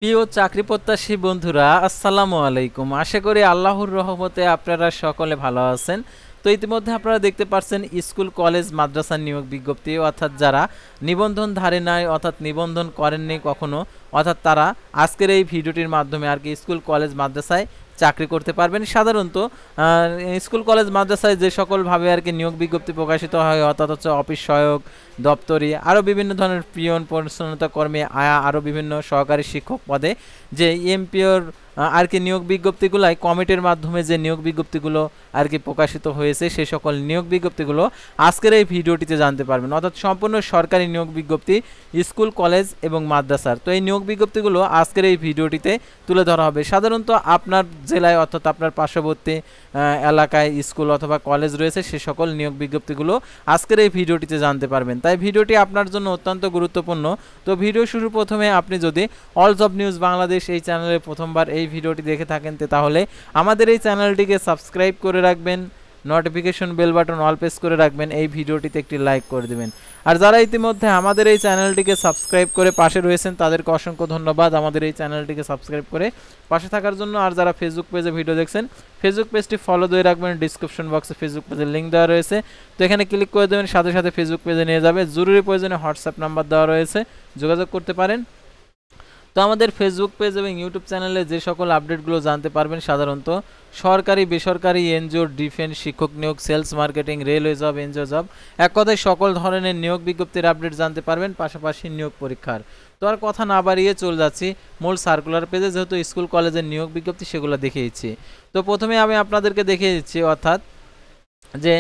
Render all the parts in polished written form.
প্রিয় চাকরি প্রত্যাশী বন্ধুরা, আসসালামু আলাইকুম। আশা করি আল্লাহর রহমতে আপনারা সকলে ভালো আছেন। তো ইতিমধ্যে আপনারা দেখতে পাচ্ছেন স্কুল কলেজ মাদ্রাসার নিয়োগ বিজ্ঞপ্তি, অর্থাৎ যারা নিবন্ধন ধারী নাই অর্থাৎ নিবন্ধন করেননি কখনো, অর্থাৎ তারা আজকের এই ভিডিওটির মাধ্যমে আর কি স্কুল কলেজ মাদ্রাসায় চাকরি করতে পারবেন। সাধারণত স্কুল কলেজ মাদ্রাসায় যে সকলভাবে আর কি নিয়োগ বিজ্ঞপ্তি প্রকাশিত হয়, অর্থাৎ হচ্ছে অফিস সহায়ক, দপ্তরি, আরও বিভিন্ন ধরনের পিয়ন, পরিচ্ছন্নতা কর্মী, আরও বিভিন্ন সহকারী শিক্ষক পদে যে এমপিওর আর কি নিয়োগ বিজ্ঞপ্তিগুলাই কমিটির মাধ্যমে যে নিয়োগ বিজ্ঞপ্তিগুলো আর কি প্রকাশিত হয়েছে, সেই সকল নিয়োগ বিজ্ঞপ্তিগুলো আজকের এই ভিডিওটিতে জানতে পারবেন। অর্থাৎ সম্পূর্ণ সরকারি নিয়োগ বিজ্ঞপ্তি স্কুল কলেজ এবং মাদ্রাসার। তো এই নিয়োগ বিজ্ঞপ্তিগুলো আজকের এই ভিডিওটিতে তুলে ধরা হবে। সাধারণত আপনার জেলায় অর্থাৎ আপনার পার্শ্ববর্তী এলাকায় স্কুল অথবা কলেজ রয়েছে, সে সকল নিয়োগ বিজ্ঞপ্তিগুলো আজকের এই ভিডিওটিতে জানতে পারবেন। তাই ভিডিওটি আপনার জন্য অত্যন্ত গুরুত্বপূর্ণ। তো ভিডিও শুরুর প্রথমে আপনি যদি অল জব নিউজ বাংলাদেশ এই চ্যানেলে প্রথমবার এই ভিডিওটি দেখে থাকেন, তাহলে আমাদের এই চ্যানেলটিকে সাবস্ক্রাইব করে রাখবেন, notification bell button all press করে রাখবেন, এই ভিডিওটিতে একটি লাইক করে দেবেন। আর যারা ইতিমধ্যে আমাদের এই চ্যানেলটিকে সাবস্ক্রাইব করে পাশে রয়েছেন, তাদেরকে অসংখ্য ধন্যবাদ আমাদের এই চ্যানেলটিকে সাবস্ক্রাইব করে পাশে থাকার জন্য। আর যারা ফেসবুক পেজে ভিডিও দেখছেন, ফেসবুক পেজটি ফলো দিয়ে রাখবেন, ডিসক্রিপশন বক্সে ফেসবুক পেজের লিঙ্ক দেওয়া রয়েছে, তো এখানে ক্লিক করে দেবেন, সাথে সাথে ফেসবুক পেজে নিয়ে যাবে। জরুরি প্রয়োজনে হোয়াটসঅ্যাপ নাম্বার দেওয়া রয়েছে, যোগাযোগ করতে পারেন। তো আমাদের ফেসবুক পেজ এবং ইউটিউব চ্যানেলে যে সকল আপডেটগুলো জানতে পারবেন, সাধারণত সরকারি, বেসরকারি, এনজিও, ডিফেন্স, শিক্ষক নিয়োগ, sales marketing, railway job, NGO job, এক কথায় সকল ধরনের নিয়োগ বিজ্ঞপ্তির আপডেট জানতে পারবেন, পাশাপাশি নিয়োগ পরীক্ষার। তো আর কথা না বাড়িয়ে চলে যাচ্ছি মূল সার্কুলার পেজে, যেহেতু স্কুল কলেজের নিয়োগ বিজ্ঞপ্তি সেগুলো দেখিয়েছি। তো প্রথমে আমি আপনাদেরকে দেখিয়ে দিচ্ছি, অর্থাৎ যে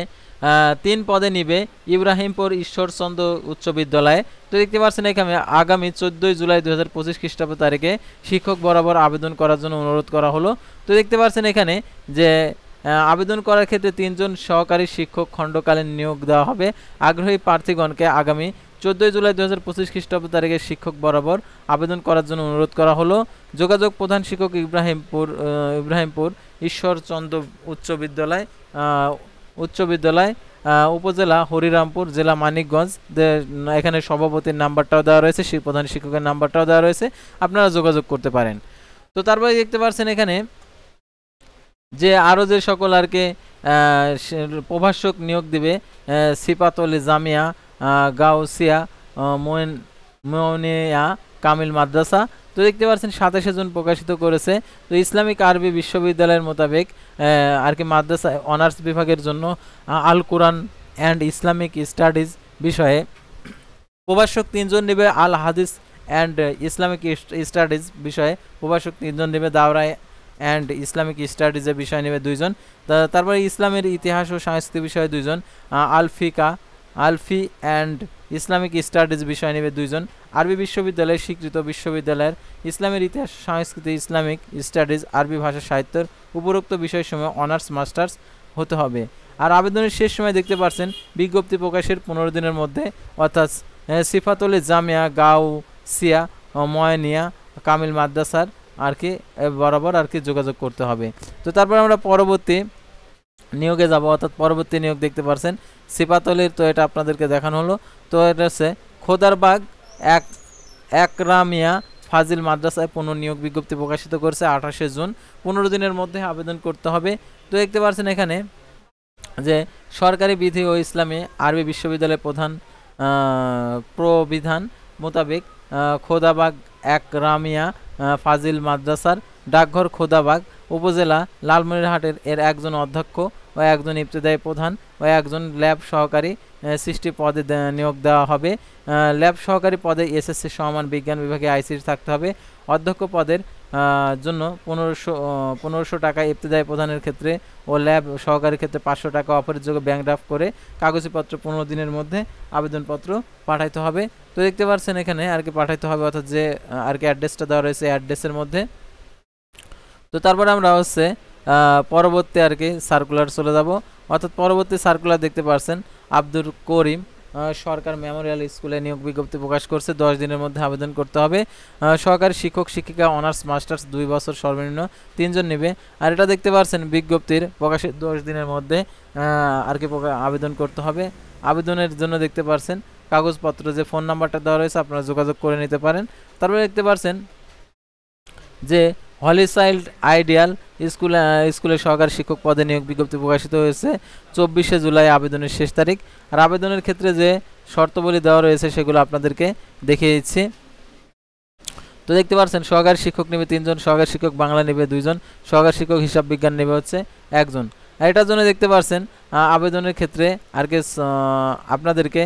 3 পদে নিবে ইব্রাহিমপুর ঈশ্বরচন্দ্র উচ্চ বিদ্যালয়ে। তো দেখতে পাচ্ছেন এখানে আগামী 14 জুলাই 2025 খ্রিস্টাব্দ তারিখে শিক্ষক বরাবর আবেদন করার জন্য অনুরোধ করা হলো। তো দেখতে পাচ্ছেন এখানে যে আবেদন করার ক্ষেত্রে 3 জন সহকারী শিক্ষক খণ্ডকালীন নিয়োগ দেওয়া হবে। আগ্রহী প্রার্থীগণকে আগামী 14 জুলাই 2025 খ্রিস্টাব্দ তারিখে শিক্ষক বরাবর আবেদন করার জন্য অনুরোধ করা হলো। যোগাযোগ প্রধান শিক্ষক ইব্রাহিমপুর ঈশ্বরচন্দ্র উচ্চ বিদ্যালয়, উপজেলা হরিরামপুর, জেলা মানিকগঞ্জ। এখানে সভাপতির নাম্বারটাও দেওয়া রয়েছে, প্রধান শিক্ষকের নাম্বারটাও দেওয়া রয়েছে, আপনারা যোগাযোগ করতে পারেন। তো তারপরে দেখতে পাচ্ছেন এখানে যে আরও যে সকল আর কি প্রভাষক নিয়োগ দিবে, সিপাতলি জামিয়া, গাউসিয়া, মোয়নিয়া কামিল মাদ্রাসা। তো দেখতে পাচ্ছেন 27 জন প্রকাশিত করেছে। তো ইসলামিক আরবি বিশ্ববিদ্যালয়ের মোতাবেক আর কি মাদ্রাসা অনার্স বিভাগের জন্য আল কোরআন অ্যান্ড ইসলামিক স্টাডিজ বিষয়ে প্রভাষক 3 জন নেবে। আল হাদিস অ্যান্ড ইসলামিক স্টাডিজ বিষয়ে প্রভাষক 3 জন নেবে। দাওরা অ্যান্ড ইসলামিক স্টাডিজের বিষয় নেবে 2 জন। তারপরে ইসলামের ইতিহাস ও সংস্কৃতি বিষয়ে 2 জন। আলফি অ্যান্ড ইসলামিক স্টাডিজ বিষয় নেবে 2 জন। আরবি বিশ্ববিদ্যালয়ের স্বীকৃত বিশ্ববিদ্যালয়ের ইসলামের ইতিহাস, সংস্কৃতি, ইসলামিক স্টাডিজ, আরবি ভাষা সাহিত্যের উপরোক্ত বিষয়সমূহে অনার্স মাস্টার্স হতে হবে। আর আবেদনের শেষ সময় দেখতে পাচ্ছেন বিজ্ঞপ্তি প্রকাশের 15 দিনের মধ্যে, অর্থাৎ সিফাতলে জামিয়া, গাউসিয়া, ময়নিয়া কামিল মাদ্রাসার আর কি বরাবর আর কি যোগাযোগ করতে হবে। তো তারপর আমরা পরবর্তী নিয়োগে যাব, অর্থাৎ পরবর্তী নিয়োগ দেখতে পাচ্ছেন সিপাতলির। তো এটা আপনাদেরকে দেখানো হলো। তো এটা হচ্ছে খোদারবাগ একরামিয়া ফাজিল মাদ্রাসায় পুনর্নিয়োগ বিজ্ঞপ্তি প্রকাশিত করেছে 28 জুন। 15 দিনের মধ্যে আবেদন করতে হবে। তো দেখতে পাচ্ছেন এখানে যে সরকারি বিধি ও ইসলামী আরবি বিশ্ববিদ্যালয়ের প্রধান প্রবিধান মোতাবেক খোদাবাগ একরামিয়া ফাজিল মাদ্রাসার ডাকঘর খোদাবাগ, উপজেলা লালমনিরহাটের এর একজন অধ্যক্ষ ও একজন ইবতেদায়ী প্রধান ও একজন ল্যাব সহকারী 60 পদে নিয়োগ দেওয়া হবে। ল্যাব সহকারী পদে এসএসসি সমমান বিজ্ঞান বিভাগে আইসিটি থাকতে হবে। অধ্যক্ষ পদের জন্য 1500 টাকা, ইবতেদায়ী প্রধানের ক্ষেত্রে ও ল্যাব সহকারীর ক্ষেত্রে 500 টাকা অফারের যোগে ব্যাংক ড্রাফট করে কাগজপত্র 15 দিনের মধ্যে আবেদনপত্র পাঠাইতে হবে। তো দেখতে পাচ্ছেন এখানে আর কি পাঠাইতে হবে, অর্থাৎ যে আর কি অ্যাড্রেসটা দেওয়া রয়েছে অ্যাড্রেসের মধ্যে। তো তারপরে আমরা হচ্ছে পরবর্তী আর কি সার্কুলার চলে যাব, অর্থাৎ পরবর্তী সার্কুলার দেখতে পাচ্ছেন আব্দুল করিম সরকার মেমোরিয়াল স্কুলে নিয়োগ বিজ্ঞপ্তি প্রকাশ করছে। 10 দিনের মধ্যে আবেদন করতে হবে। সহকারী শিক্ষক শিক্ষিকা অনার্স মাস্টার্স 2 বছর সর্বনিম্ন 3 জন নেবে। আর এটা দেখতে পাচ্ছেন বিজ্ঞপ্তির প্রকাশের 10 দিনের মধ্যে আর কি আবেদন করতে হবে। আবেদনের জন্য দেখতে পাচ্ছেন কাগজপত্র যে ফোন নাম্বারটা দেওয়া রয়েছে, আপনারা যোগাযোগ করে নিতে পারেন। তারপরে দেখতে পাচ্ছেন যে হলিচাইল্ড আইডিয়াল স্কুলের সহকারী শিক্ষক পদে নিয়োগ বিজ্ঞপ্তি প্রকাশিত হয়েছে 24শে জুলাই আবেদনের শেষ তারিখ। আর আবেদনের ক্ষেত্রে যে শর্তাবলী দেওয়া রয়েছে সেগুলো আপনাদেরকে দেখিয়ে দিচ্ছি। তো দেখতে পাচ্ছেন সহকারী শিক্ষক নেবে 3 জন, সহকারী শিক্ষক বাংলা নেবে 2 জন, সহকারী শিক্ষক হিসাব বিজ্ঞান নেবে হচ্ছে 1 জন। আর এটার জন্য দেখতে পাচ্ছেন আবেদনের ক্ষেত্রে আর কি আপনাদেরকে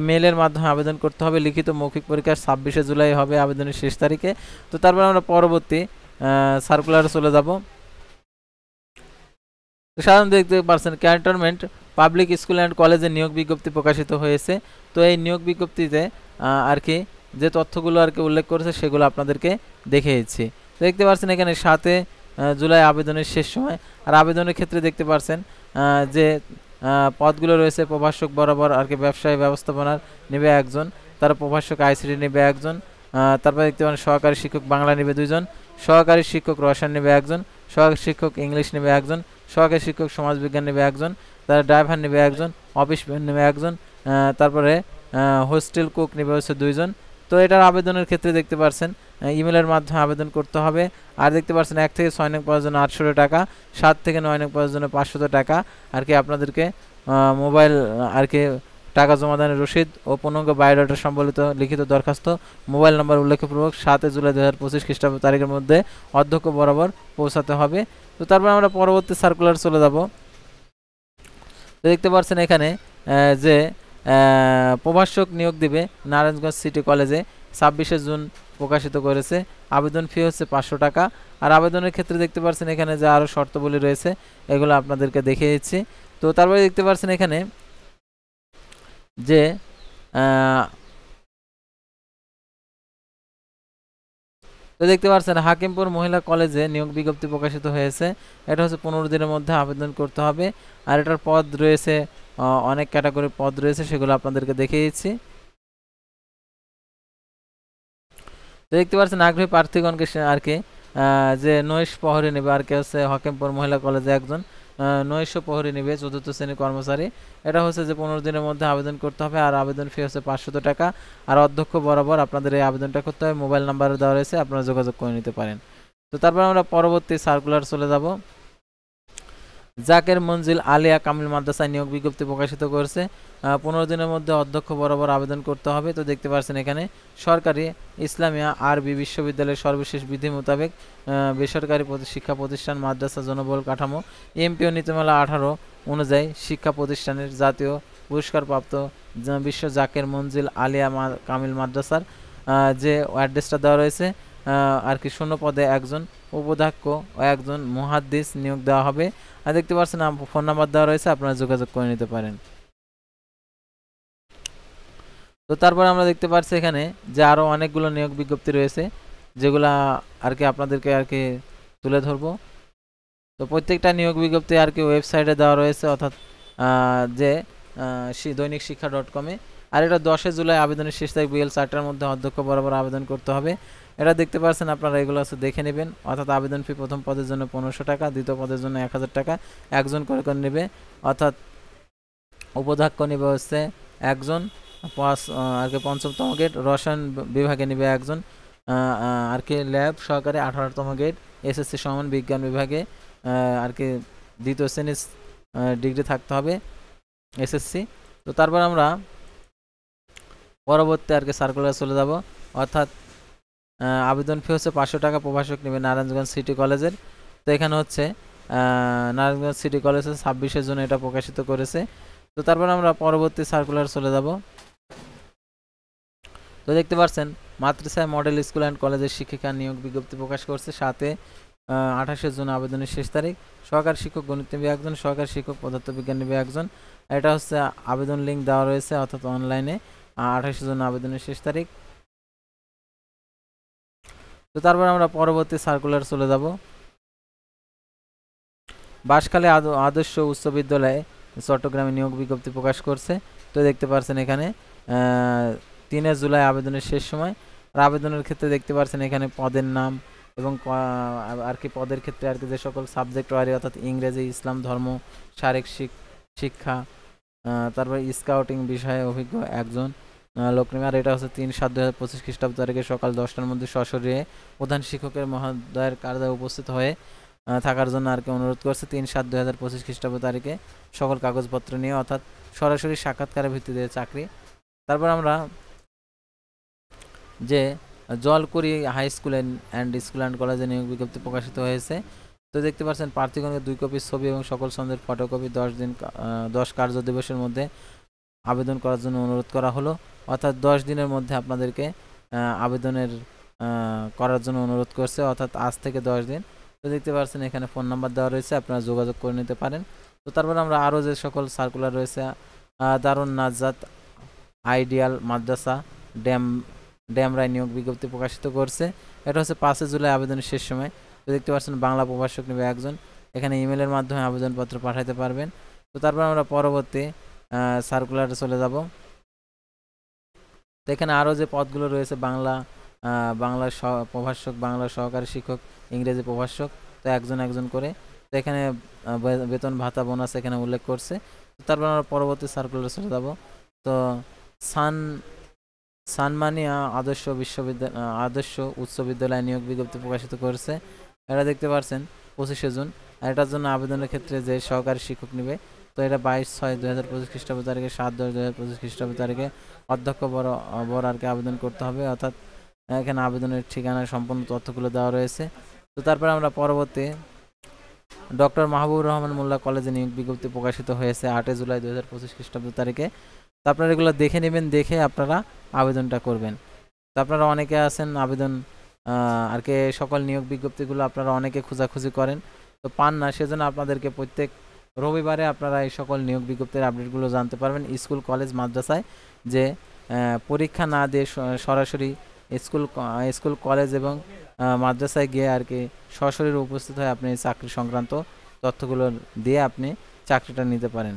মেইলের মাধ্যমে আবেদন করতে হবে। লিখিত মৌখিক পরীক্ষা 26শে জুলাই হবে আবেদনের শেষ তারিখে। তো তারপর আমরা পরবর্তী সার্কুলারে চলে যাব। সাধারণত দেখতে পাচ্ছেন ক্যান্টনমেন্ট পাবলিক স্কুল অ্যান্ড কলেজে নিয়োগ বিজ্ঞপ্তি প্রকাশিত হয়েছে। তো এই নিয়োগ বিজ্ঞপ্তিতে আর কি যে তথ্যগুলো আর কি উল্লেখ করেছে সেগুলো আপনাদেরকে দেখিয়েছি। দেখতে পাচ্ছেন এখানে 7 জুলাই আবেদনের শেষ সময়। আর আবেদনের ক্ষেত্রে দেখতে পাচ্ছেন যে পদগুলো রয়েছে প্রভাষক বরাবর আর কি ব্যবসায়ী ব্যবস্থাপনার নেবে 1 জন, তার প্রভাষক আইসিটি নেবে 1 জন, তারপর দেখতে পাচ্ছেন সহকারী শিক্ষক বাংলা নেবে 2 জন, সহকারী শিক্ষক রসায়ন নেবে 1 জন, সহকারী শিক্ষক ইংলিশ নেবে 1 জন, সহকারী শিক্ষক সমাজবিজ্ঞান নেবে 1 জন, তার ড্রাইভার নেবে 1 জন, অফিস বয় নেবে 1 জন, তারপরে হোস্টেল কুক নেবে হচ্ছে 2 জন। তো এটার আবেদনের ক্ষেত্রে দেখতে পাচ্ছেন ইমেলের মাধ্যমে আবেদন করতে হবে। আর দেখতে পাচ্ছেন 1 থেকে 6 নং পদের জন্য 800 টাকা, 7 থেকে 9 নং পদের জন্য 500 টাকা আর কি আপনাদেরকে মোবাইল আর কি টাকা জমাদানের রসিদ ও পূর্ণাঙ্গ বায়োডাটা সম্বলিত লিখিত দরখাস্ত মোবাইল নম্বর উল্লেখপূর্বক 7 জুলাই 2025 খ্রিস্টাব্দ তারিখের মধ্যে অধ্যক্ষ বরাবর পৌঁছাতে হবে। তো তারপর আমরা পরবর্তী সার্কুলার চলে যাব। তো দেখতে পাচ্ছেন এখানে যে প্রভাষক নিয়োগ দিবে নারায়ণগঞ্জ সিটি কলেজে 26শে জুন প্রকাশিত করেছে। আবেদন ফি হচ্ছে 500 টাকা। আর আবেদনের ক্ষেত্রে দেখতে পাচ্ছেন এখানে যে আরও শর্তাবলী রয়েছে এগুলো আপনাদেরকে দেখিয়ে দিচ্ছি। তো তারপরে দেখতে পাচ্ছেন এখানে যে তো দেখতে পাচ্ছেন হাকিমপুর মহিলা কলেজে নিয়োগ বিজ্ঞপ্তি প্রকাশিত হয়েছে। এটা হচ্ছে 15 দিনের মধ্যে আবেদন করতে হবে। আর এটার পদ রয়েছে অনেক ক্যাটাগরির পদ রয়েছে সেগুলো আপনাদেরকে দেখিয়ে দিচ্ছি। তো দেখতে পাচ্ছেন আগ্রহী প্রার্থীগণকে আর কি যে নৈশ প্রহরী নেবে আর কি হচ্ছে হাকিমপুর মহিলা কলেজে 1 জন, নৈশ প্রহরী নেবে 4th শ্রেণীর কর্মচারী। এটা হচ্ছে যে 15 দিনের মধ্যে আবেদন করতে হবে। আর আবেদন ফি হচ্ছে 500 টাকা। আর অধ্যক্ষ বরাবর আপনাদের এই আবেদনটা করতে হবে। মোবাইল নাম্বার দেওয়া রয়েছে, আপনারা যোগাযোগ করে নিতে পারেন। তো তারপর আমরা পরবর্তী সার্কুলার চলে যাব। জাকের মঞ্জিল আলিয়া কামিল মাদ্রাসায় নিয়োগ বিজ্ঞপ্তি প্রকাশিত করেছে। 15 দিনের মধ্যে অধ্যক্ষ বরাবর আবেদন করতে হবে। তো দেখতে পাচ্ছেন এখানে সরকারি ইসলামিয়া আরবি বিশ্ববিদ্যালয়ের সর্বশেষ বিধি মোতাবেক বেসরকারি শিক্ষা প্রতিষ্ঠান মাদ্রাসা জনবল কাঠামো এমপিও নীতিমালা 18 অনুযায়ী শিক্ষা প্রতিষ্ঠানের জাতীয় পুরস্কারপ্রাপ্ত বিশ্ব জাকের মঞ্জিল আলিয়া কামিল মাদ্রাসার যে অ্যাড্রেসটা দেওয়া রয়েছে আর কি 0 পদে 1 জন উপাধ্যক্ষ ও 1 জন মুহাদ্দিস নিয়োগ দেওয়া হবে। আর দেখতে পাচ্ছেন ফোন নাম্বার দেওয়া রয়েছে, আপনারা যোগাযোগ করে নিতে পারেন। তো তারপর আমরা দেখতে পাচ্ছি এখানে যে আরও অনেকগুলো নিয়োগ বিজ্ঞপ্তি রয়েছে যেগুলা আর কি আপনাদেরকে আর কি তুলে ধরবো। তো প্রত্যেকটা নিয়োগ বিজ্ঞপ্তি আর কি ওয়েবসাইটে দেওয়া রয়েছে, অর্থাৎ যে দৈনিক শিক্ষা.com-এ। আর এটা 10 জুলাই আবেদনের শেষ তারিখ বিকেল 4টার মধ্যে অধ্যক্ষ বরাবর আবেদন করতে হবে। এটা দেখতে পাচ্ছেন আপনারা এগুলো আছে দেখে নেবেন। অর্থাৎ আবেদন ফি প্রথম পদের জন্য 1500 টাকা, দ্বিতীয় পদের জন্য 1000 টাকা, 1 জন করে নেবে। অর্থাৎ উপাধ্যক্ষ নেবে হচ্ছে 1 জন, আর কি 5ম গ্রেড, রসায়ন বিভাগে নেবে 1 জন আর কি ল্যাব সহকারে 18তম গ্রেড, এসএসসি সমান বিজ্ঞান বিভাগে আর কি 2য় শ্রেণীর ডিগ্রি থাকতে হবে এসএসসি। তো তারপর আমরা পরবর্তী আর কি সার্কুলার চলে যাব। অর্থাৎ আবেদন ফি হচ্ছে 500 টাকা, প্রভাষক নেবে নারায়ণগঞ্জ সিটি কলেজের। তো এখানে হচ্ছে নারায়ণগঞ্জ সিটি কলেজের 26শে জুন এটা প্রকাশিত করেছে। তো তারপর আমরা পরবর্তী সার্কুলার চলে যাব। তো দেখতে পাচ্ছেন মাতৃসায় মডেল স্কুল অ্যান্ড কলেজের শিক্ষিকা নিয়োগ বিজ্ঞপ্তি প্রকাশ করছে 28শে জুন আবেদনের শেষ তারিখ। সহকারী শিক্ষক গণিত নেবে 1 জন, সহকারী শিক্ষক পদার্থবিজ্ঞান নেবে 1 জন। এটা হচ্ছে আবেদন লিঙ্ক দেওয়া রয়েছে অর্থাৎ অনলাইনে। 28শে জুন আবেদনের শেষ তারিখ। তো তারপর আমরা পরবর্তী সার্কুলার চলে যাব। বাঁশখালী আদর্শ উচ্চ বিদ্যালয়ে চট্টগ্রামে নিয়োগ বিজ্ঞপ্তি প্রকাশ করছে। তো দেখতে পাচ্ছেন এখানে 3 জুলাই আবেদনের শেষ সময়। আর আবেদনের ক্ষেত্রে দেখতে পাচ্ছেন এখানে পদের নাম এবং আর কি পদের ক্ষেত্রে আর কি যে সকল সাবজেক্ট ওয়ারি অর্থাৎ ইংরেজি, ইসলাম, ধর্ম, শারীরিক শিক্ষা, তারপর স্কাউটিং বিষয়ে অভিজ্ঞ 1 জন, লোক নেবে। আর এটা হচ্ছে ৩/৭/২০২৫ খ্রিস্টাব্দ তারিখে সকাল 10টার মধ্যে সশরীরে প্রধান শিক্ষকের মহোদয়ের কার্যালয়ে উপস্থিত হয়ে থাকার জন্য আর কি অনুরোধ করছে। ৩/৭/২০২৫ খ্রিস্টাব্দ তারিখে সকল কাগজপত্র নিয়ে, অর্থাৎ সরাসরি সাক্ষাৎকারের ভিত্তিতে চাকরি। তারপর আমরা যে Jalkuri high school and school and কলেজে নিয়োগ বিজ্ঞপ্তি প্রকাশিত হয়েছে। তো দেখতে পাচ্ছেন প্রার্থীগণকে 2 কপি ছবি এবং সকল ছন্দের ফটোকপি 10 কার্য দিবসের মধ্যে আবেদন করার জন্য অনুরোধ করা হলো। অর্থাৎ 10 দিনের মধ্যে আপনাদেরকে আবেদনের করার জন্য অনুরোধ করছে, অর্থাৎ আজ থেকে 10 দিন। তো দেখতে পাচ্ছেন এখানে ফোন নাম্বার দেওয়া রয়েছে, আপনারা যোগাযোগ করে নিতে পারেন। তো তারপর আমরা আরও যে সকল সার্কুলার রয়েছে, দারুন নাজাত আইডিয়াল মাদ্রাসা ড্যামরায় নিয়োগ বিজ্ঞপ্তি প্রকাশিত করছে। এটা হচ্ছে 5 জুলাই আবেদনের শেষ সময়। তো দেখতে পাচ্ছেন বাংলা প্রভাষক নেবে 1 জন, এখানে ইমেলের মাধ্যমে আবেদনপত্র পাঠাতে পারবেন। তো তারপর আমরা পরবর্তী সার্কুলারে চলে যাব। তো এখানে আরও যে পদগুলো রয়েছে, বাংলা প্রভাষক, বাংলা সহকারী শিক্ষক, ইংরেজি প্রভাষক, তো একজন করে। তো এখানে বেতন ভাতা বোনাস এখানে উল্লেখ করছে। তো তারপর আমরা পরবর্তী সার্কুলারে চলে যাব। তো সানমানিয়া আদর্শ উচ্চ বিদ্যালয় নিয়োগ বিজ্ঞপ্তি প্রকাশিত করেছে। এটা দেখতে পাচ্ছেন 25 জুন। আর এটার জন্য আবেদনের ক্ষেত্রে যে সহকারী শিক্ষক নেবে, তো এটা 22/6/2025 খ্রিস্টাব্দ তারিখে 7/10/2025 খ্রিস্টাব্দ তারিখে অধ্যক্ষ বর আর কি আবেদন করতে হবে। অর্থাৎ এখানে আবেদনের ঠিকানা সম্পূর্ণ তথ্যগুলো দেওয়া রয়েছে। তো তারপর আমরা পরবর্তী ডক্টর মাহবুবুর রহমান মোল্লা কলেজে নিয়োগ বিজ্ঞপ্তি প্রকাশিত হয়েছে 8 জুলাই 2025 খ্রিস্টাব্দ তারিখে। তো আপনারা এগুলো দেখে নেবেন, দেখে আপনারা আবেদনটা করবেন। তো আপনারা অনেকে আছেন আবেদন আর কি সকল নিয়োগ বিজ্ঞপ্তিগুলো আপনারা অনেকে খোঁজাখুঁজি করেন, তো পান না। সেজন্য আপনাদেরকে প্রত্যেক রবিবারে আপনারা এই সকল নিয়োগ বিজ্ঞপ্তির আপডেটগুলো জানতে পারবেন। স্কুল কলেজ মাদ্রাসায় যে পরীক্ষা না দিয়ে সরাসরি স্কুল কলেজ এবং মাদ্রাসায় গিয়ে আর কি সশরীরে উপস্থিত হয়ে আপনি চাকরি সংক্রান্ত তথ্যগুলো দিয়ে আপনি চাকরিটা নিতে পারেন।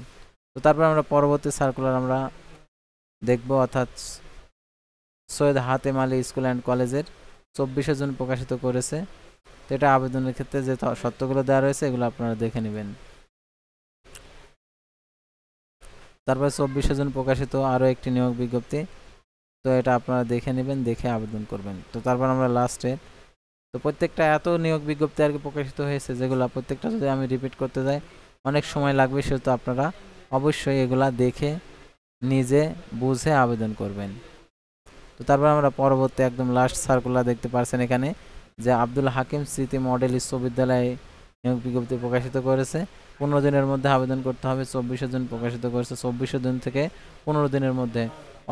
তো তারপর আমরা পরবর্তী সার্কুলার আমরা দেখব, অর্থাৎ সৈয়দ হাতেম আলী স্কুল অ্যান্ড কলেজের 24 জুন প্রকাশিত করেছে। তো এটা আবেদনের ক্ষেত্রে যে শর্তগুলো দেওয়া রয়েছে এগুলো আপনারা দেখে নেবেন। তারপর 24 জুন প্রকাশিত আরও একটি নিয়োগ বিজ্ঞপ্তি, তো এটা আপনারা দেখে নেবেন, দেখে আবেদন করবেন। তো তারপর আমরা লাস্টে, তো প্রত্যেকটা এত নিয়োগ বিজ্ঞপ্তি আর কি প্রকাশিত হয়েছে, যেগুলো প্রত্যেকটা যদি আমি রিপিট করতে যাই অনেক সময় লাগবে, সেহেতু আপনারা অবশ্যই এগুলা দেখে নিজে বুঝে আবেদন করবেন। তো তারপর আমরা পরবর্তী একদম লাস্ট সার্কুলার দেখতে পাচ্ছেন এখানে যে আব্দুল হাকিম স্মৃতি মডেল বিশ্ববিদ্যালয়ে নিয়োগ বিজ্ঞপ্তি প্রকাশিত করেছে। 15 দিনের মধ্যে আবেদন করতে হবে। 24 জুন প্রকাশিত করেছে। 24 দিন থেকে 15 দিনের মধ্যে,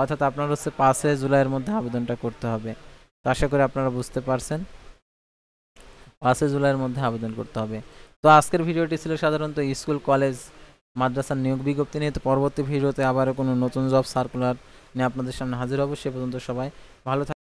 অর্থাৎ আপনার হচ্ছে 5 জুলাইয়ের মধ্যে আবেদনটা করতে হবে। তো আশা করি আপনারা বুঝতে পারছেন, 5 জুলাইয়ের মধ্যে আবেদন করতে হবে। তো আজকের ভিডিওটি ছিল সাধারণত স্কুল কলেজ মাদ্রাসার নিয়োগ বিজ্ঞপ্তি নিয়ে। তো পরবর্তী ভিডিওতে আবার কোনো নতুন জব সার্কুলার নিয়ে আপনাদের সামনে হাজির হব। সে পর্যন্ত সবাই ভালো থাকবেন।